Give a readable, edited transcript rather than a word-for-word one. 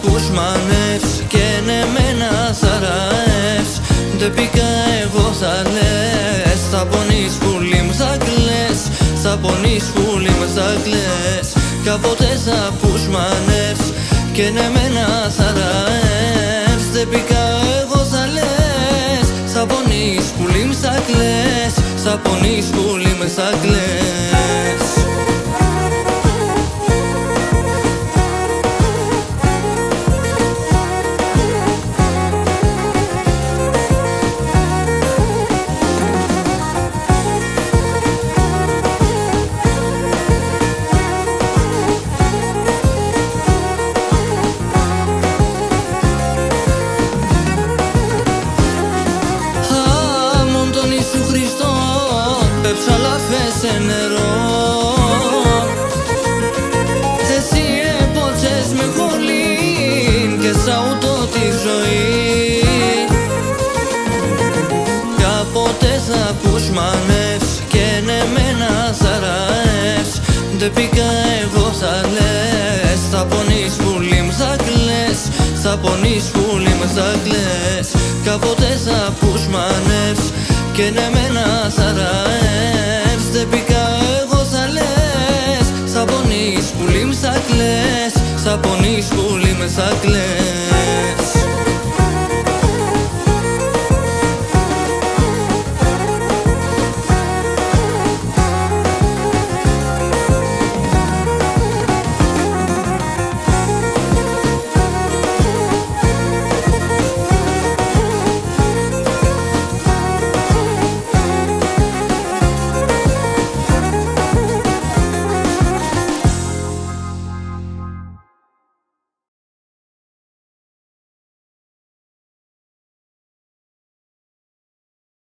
ακούς μανεύς και ναι μένα θα ραεύς. Δεν πήγα εγώ θα λες, θα πονείς πουλί μου θα κλαις, θα πονείς πουλί μου θα κλαις. Κάποτε θα ακούς μανεύς και ναι μένα θα ραεύς. Δεν πήγα εγώ θα λες, θα πονείς πουλί μου θα κλαις, θα πονείς πουλί μου θα κλαις. Σε νερό, εσύ έπωτσες με χολήν και σαούτο τη ζωή. Κάποτε θα ακούς μανεύς και ναι μένα θα ραεύς. Δεν πήγα εγώ θα λες, θα πονείς πουλί μου θα κλαις, θα πονείς πουλί μου θα κλαις. Κάποτε θα ακούς μανεύς και ναι μένα θα ραεύς. Δεν πήγα εγώ θα λες, θα πονείς πουλί μου θα κλαις, θα πονείς πουλί μου θα κλαις.